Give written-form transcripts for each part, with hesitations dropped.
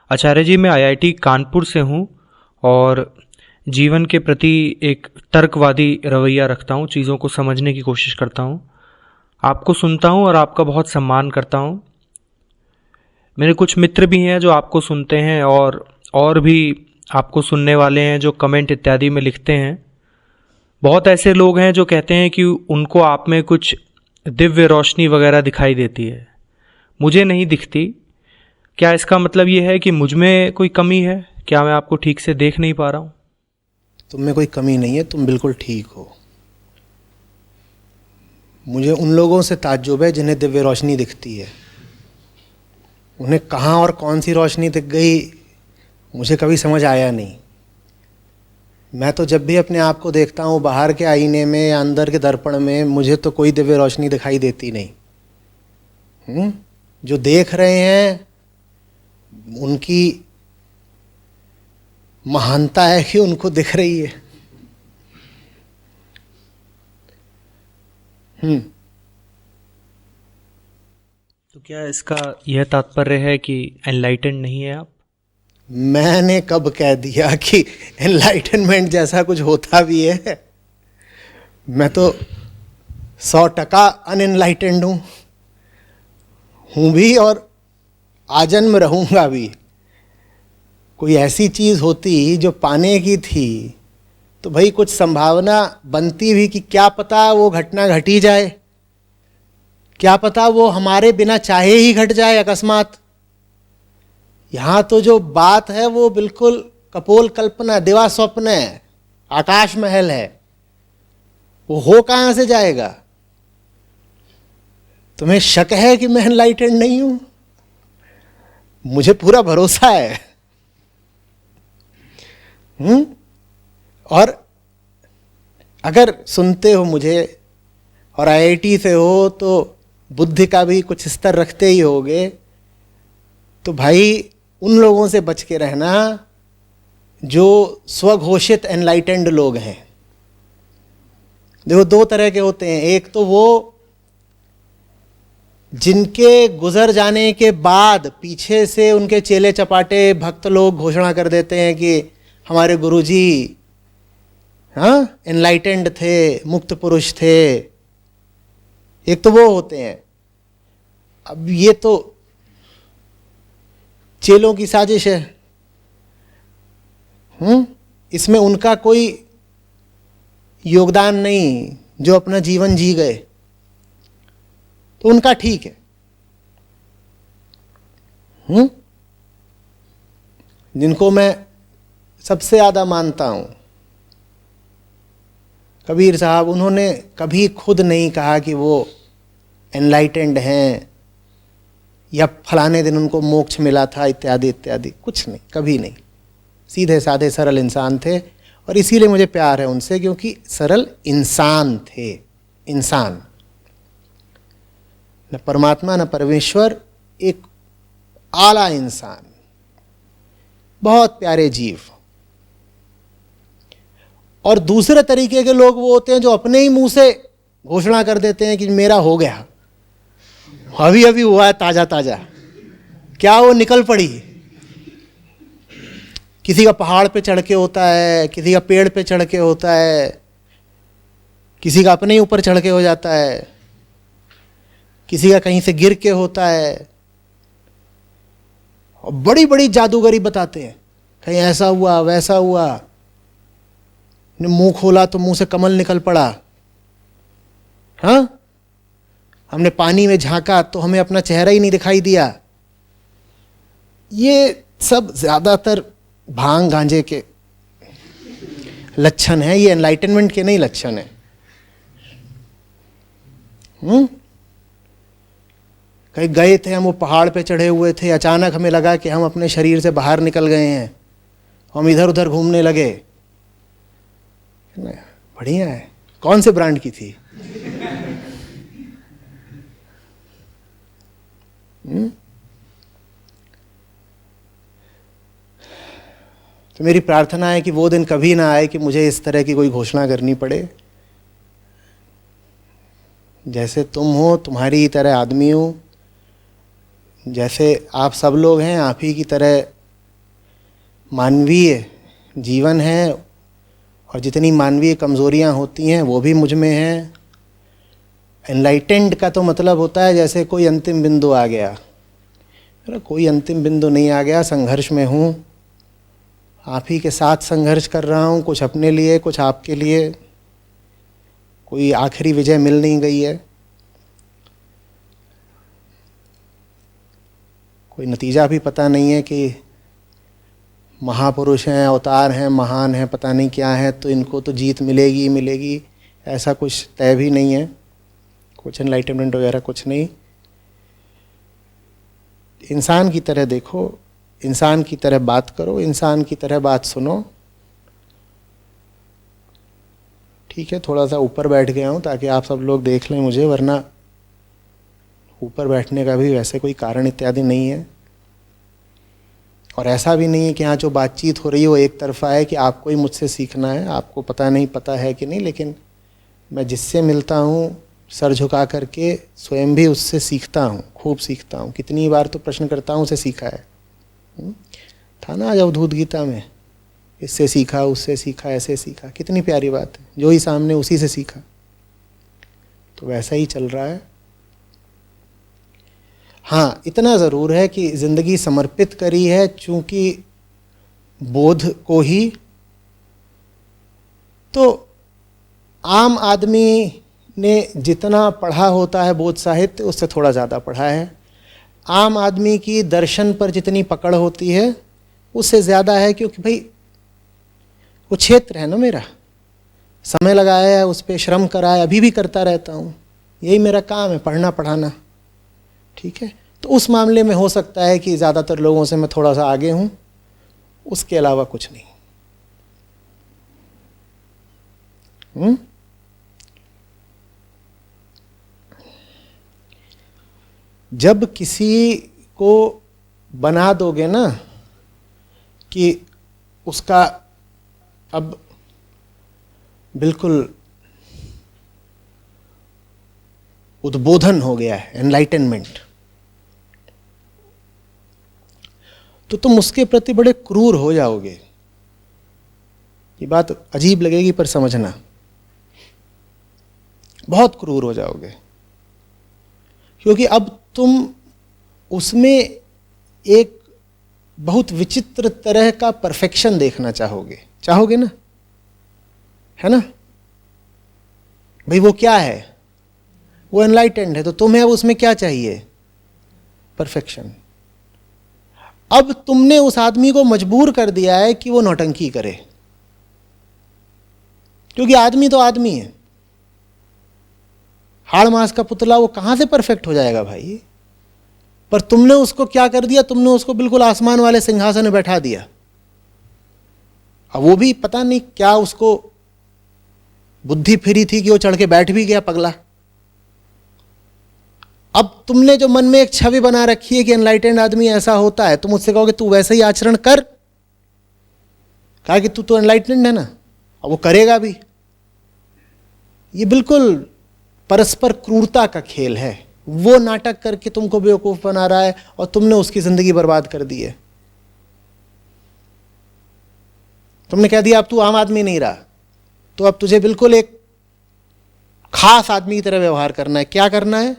आचार्य जी, मैं आईआईटी कानपुर से हूँ और जीवन के प्रति एक तर्कवादी रवैया रखता हूँ, चीज़ों को समझने की कोशिश करता हूँ। आपको सुनता हूँ और आपका बहुत सम्मान करता हूँ। मेरे कुछ मित्र भी हैं जो आपको सुनते हैं और भी आपको सुनने वाले हैं जो कमेंट इत्यादि में लिखते हैं। बहुत ऐसे लोग हैं जो कहते हैं कि उनको आप में कुछ दिव्य रोशनी वगैरह दिखाई देती है। मुझे नहीं दिखती। क्या इसका मतलब ये है कि मुझ में कोई कमी है? क्या मैं आपको ठीक से देख नहीं पा रहा हूँ? तुम में कोई कमी नहीं है, तुम बिल्कुल ठीक हो। मुझे उन लोगों से ताज्जुब है जिन्हें दिव्य रोशनी दिखती है। उन्हें कहाँ और कौन सी रोशनी दिख गई मुझे कभी समझ आया नहीं। मैं तो जब भी अपने आप को देखता हूँ बाहर के आईने में या अंदर के दर्पण में, मुझे तो कोई दिव्य रोशनी दिखाई देती नहीं। जो देख रहे हैं उनकी महानता है कि उनको दिख रही है। तो क्या इसका यह तात्पर्य है कि एनलाइटेंड नहीं है आप? मैंने कब कह दिया कि एनलाइटनमेंट जैसा कुछ होता भी है? मैं तो 100% अनएनलाइटेंड हूँ भी और आजन्म रहूँगा भी। कोई ऐसी चीज़ होती जो पाने की थी तो भाई कुछ संभावना बनती भी कि क्या पता वो घटना घटी जाए, क्या पता वो हमारे बिना चाहे ही घट जाए अकस्मात। यहाँ तो जो बात है वो बिल्कुल कपोल कल्पना, दिवा स्वप्न है, आकाश महल है। वो हो कहाँ से जाएगा? तुम्हें शक है कि मैं एनलाइटेंड नहीं हूं? मुझे पूरा भरोसा है। और अगर सुनते हो मुझे और आईआईटी से हो तो बुद्धि का भी कुछ स्तर रखते ही होगे, तो भाई उन लोगों से बच के रहना जो स्वघोषित एनलाइटेंड लोग हैं। देखो, दो तरह के होते हैं। एक तो वो जिनके गुजर जाने के बाद पीछे से उनके चेले चपाटे भक्त लोग घोषणा कर देते हैं कि हमारे गुरुजी एनलाइटेंड थे, मुक्त पुरुष थे। एक तो वो होते हैं। अब ये तो चेलों की साजिश है। इसमें उनका कोई योगदान नहीं, जो अपना जीवन जी गए, तो उनका ठीक है। जिनको मैं सबसे ज्यादा मानता हूं, कबीर साहब, उन्होंने कभी खुद नहीं कहा कि वो एनलाइटेंड हैं या फलाने दिन उनको मोक्ष मिला था इत्यादि इत्यादि, कुछ नहीं, कभी नहीं। सीधे साधे सरल इंसान थे और इसीलिए मुझे प्यार है उनसे, क्योंकि सरल इंसान थे। इंसान, न परमात्मा न परमेश्वर, एक आला इंसान, बहुत प्यारे जीव। और दूसरे तरीके के लोग वो होते हैं जो अपने ही मुंह से घोषणा कर देते हैं कि मेरा हो गया, अभी अभी हुआ है, ताजा ताजा। क्या वो निकल पड़ी? किसी का पहाड़ पे चढ़ के होता है, किसी का पेड़ पे चढ़ के होता है, किसी का अपने ही ऊपर चढ़ के हो जाता है, किसी का कहीं से गिर के होता है। और बड़ी बड़ी जादूगरी बताते हैं, कहीं ऐसा हुआ वैसा हुआ, मुंह खोला तो मुंह से कमल निकल पड़ा। हमने पानी में झांका तो हमें अपना चेहरा ही नहीं दिखाई दिया। ये सब ज्यादातर भांग गांजे के लक्षण है, ये एनलाइटनमेंट के नहीं लक्षण है। कहीं गए थे हम, वो पहाड़ पे चढ़े हुए थे, अचानक हमें लगा कि हम अपने शरीर से बाहर निकल गए हैं, हम इधर उधर घूमने लगे। बढ़िया है। कौन से ब्रांड की थी? तो मेरी प्रार्थना है कि वो दिन कभी ना आए कि मुझे इस तरह की कोई घोषणा करनी पड़े। जैसे तुम हो, तुम्हारी ही तरह आदमी हूँ, जैसे आप सब लोग हैं आप ही की तरह मानवीय जीवन है और जितनी मानवीय कमज़ोरियाँ होती हैं वो भी मुझ में हैं। एनलाइटेंड का तो मतलब होता है जैसे कोई अंतिम बिंदु आ गया। अरे कोई अंतिम बिंदु नहीं आ गया, संघर्ष में हूँ, आप ही के साथ संघर्ष कर रहा हूँ, कुछ अपने लिए कुछ आपके लिए। कोई आखिरी विजय मिल नहीं गई है, कोई नतीजा भी पता नहीं है कि महापुरुष हैं, अवतार हैं, महान हैं, पता नहीं क्या है, तो इनको तो जीत मिलेगी ही मिलेगी, ऐसा कुछ तय भी नहीं है, कुछ एनलाइटनमेंट वगैरह कुछ नहीं। इंसान की तरह देखो, इंसान की तरह बात करो, इंसान की तरह बात सुनो। ठीक है, थोड़ा सा ऊपर बैठ गया हूँ ताकि आप सब लोग देख लें मुझे, वरना ऊपर बैठने का भी वैसे कोई कारण इत्यादि नहीं है। और ऐसा भी नहीं है कि यहाँ जो बातचीत हो रही है वो एक तरफा है कि आपको ही मुझसे सीखना है। आपको पता नहीं पता है कि नहीं, लेकिन मैं जिससे मिलता हूँ सर झुका करके स्वयं भी उससे सीखता हूँ, खूब सीखता हूँ। कितनी बार तो प्रश्न करता हूँ, उसे सीखा है। था ना आज अवधूत गीता में, इससे सीखा, उससे सीखा, ऐसे सीखा। कितनी प्यारी बात है, जो ही सामने उसी से सीखा। तो वैसा ही चल रहा है। हाँ, इतना ज़रूर है कि ज़िंदगी समर्पित करी है चूँकि बोध को ही। तो आम आदमी ने जितना पढ़ा होता है बोध साहित्य, उससे थोड़ा ज़्यादा पढ़ा है। आम आदमी की दर्शन पर जितनी पकड़ होती है उससे ज़्यादा है, क्योंकि भाई वो क्षेत्र है ना मेरा, समय लगाया है, उस पर श्रम करा है, अभी भी करता रहता हूँ, यही मेरा काम है, पढ़ना पढ़ाना। ठीक है, तो उस मामले में हो सकता है कि ज़्यादातर लोगों से मैं थोड़ा सा आगे हूँ, उसके अलावा कुछ नहीं। जब किसी को बना दोगे ना कि उसका अब बिल्कुल उद्बोधन हो गया है, एनलाइटनमेंट, तो तुम उसके प्रति बड़े क्रूर हो जाओगे। ये बात अजीब लगेगी पर समझना, बहुत क्रूर हो जाओगे, क्योंकि अब तुम उसमें एक बहुत विचित्र तरह का परफेक्शन देखना चाहोगे ना, है ना भाई? वो क्या है? वो एनलाइटेंड है, तो तुम्हें अब उसमें क्या चाहिए? परफेक्शन। अब तुमने उस आदमी को मजबूर कर दिया है कि वो नौटंकी करे, क्योंकि आदमी तो आदमी है, हाड़ मांस का पुतला, वो कहां से परफेक्ट हो जाएगा भाई? पर तुमने उसको क्या कर दिया? तुमने उसको बिल्कुल आसमान वाले सिंहासन में बैठा दिया। अब वो भी पता नहीं क्या उसको बुद्धि फिरी थी कि वो चढ़ के बैठ भी गया, पगला। अब तुमने जो मन में एक छवि बना रखी है कि एनलाइटेंड आदमी ऐसा होता है, तुम उससे कहोगे तू वैसे ही आचरण कर, कहा कि तू तो एनलाइटेंड है ना, और वो करेगा भी। ये बिल्कुल परस्पर क्रूरता का खेल है। वो नाटक करके तुमको बेवकूफ बना रहा है और तुमने उसकी जिंदगी बर्बाद कर दी है। तुमने कह दिया अब तू आम आदमी नहीं रहा, तो अब तुझे बिल्कुल एक खास आदमी की तरह व्यवहार करना है। क्या करना है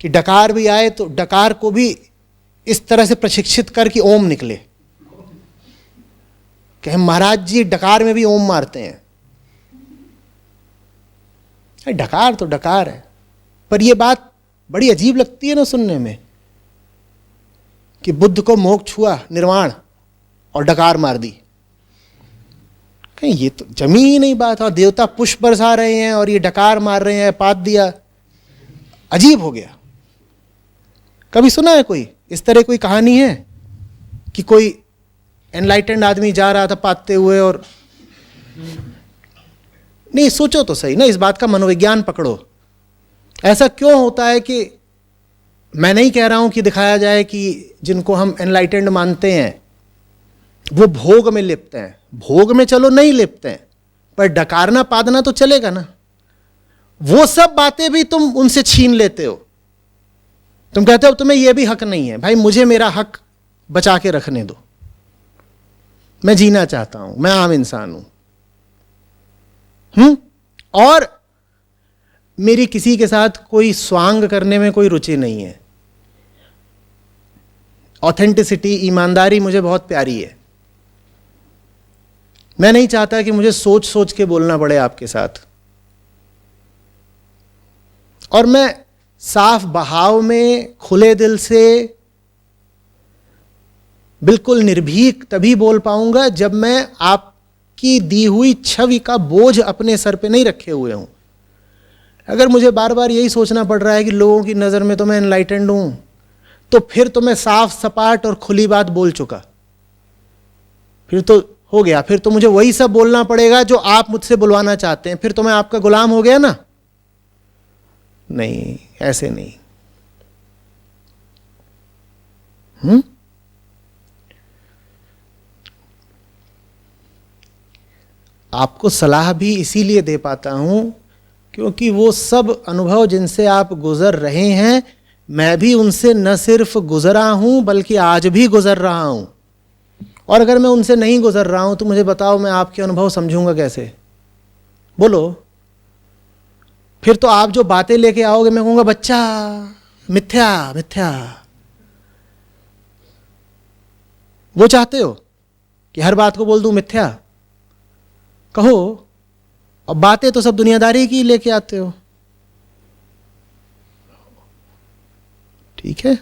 कि डकार भी आए तो डकार को भी इस तरह से प्रशिक्षित कर कि ओम निकले, कि महाराज जी डकार में भी ओम मारते हैं। डकार तो डकार है, पर यह बात बड़ी अजीब लगती है ना सुनने में, कि बुद्ध को मोक्ष हुआ, निर्वाण, और डकार मार दी। कहीं ये तो जमी ही नहीं बात। और देवता पुष्प बरसा रहे हैं और ये डकार मार रहे हैं, पात दिया, अजीब हो गया। कभी सुना है कोई इस तरह कोई कहानी है कि कोई एनलाइटेंड आदमी जा रहा था पातते हुए? और नहीं, सोचो तो सही ना, इस बात का मनोविज्ञान पकड़ो। ऐसा क्यों होता है कि मैं नहीं कह रहा हूं कि दिखाया जाए कि जिनको हम एनलाइटेंड मानते हैं वो भोग में लिप्त हैं, भोग में चलो नहीं लिप्त हैं, पर डकारना पादना तो चलेगा ना। वो सब बातें भी तुम उनसे छीन लेते हो। तुम कहते हो तुम्हें यह भी हक नहीं है। भाई मुझे मेरा हक बचा के रखने दो। मैं जीना चाहता हूं, मैं आम इंसान हूं। और मेरी किसी के साथ कोई स्वांग करने में कोई रुचि नहीं है। ऑथेंटिसिटी, ईमानदारी मुझे बहुत प्यारी है। मैं नहीं चाहता कि मुझे सोच सोच के बोलना पड़े आपके साथ। और मैं साफ बहाव में खुले दिल से बिल्कुल निर्भीक तभी बोल पाऊंगा जब मैं आपकी दी हुई छवि का बोझ अपने सर पे नहीं रखे हुए हूं। अगर मुझे बार बार यही सोचना पड़ रहा है कि लोगों की नज़र में तो मैं एनलाइटेंड हूं, तो फिर तो मैं साफ सपाट और खुली बात बोल चुका। फिर तो हो गया, फिर तो मुझे वही सब बोलना पड़ेगा जो आप मुझसे बुलवाना चाहते हैं। फिर तो मैं आपका गुलाम हो गया ना। नहीं, ऐसे नहीं। आपको सलाह भी इसीलिए दे पाता हूं क्योंकि वो सब अनुभव जिनसे आप गुजर रहे हैं, मैं भी उनसे न सिर्फ गुजरा हूं बल्कि आज भी गुजर रहा हूं। और अगर मैं उनसे नहीं गुजर रहा हूं तो मुझे बताओ, मैं आपके अनुभव समझूंगा कैसे? बोलो। फिर तो आप जो बातें लेके आओगे, मैं कहूंगा बच्चा मिथ्या मिथ्या। वो चाहते हो कि हर बात को बोल दूं मिथ्या? कहो। और बातें तो सब दुनियादारी की लेके आते हो। ठीक है,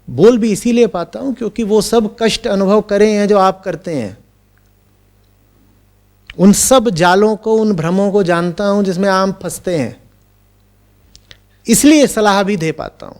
बोल भी इसीलिए पाता हूं क्योंकि वो सब कष्ट अनुभव करे हैं जो आप करते हैं। उन सब जालों को, उन भ्रमों को जानता हूं जिसमें आप फंसते हैं, इसलिए सलाह भी दे पाता हूं।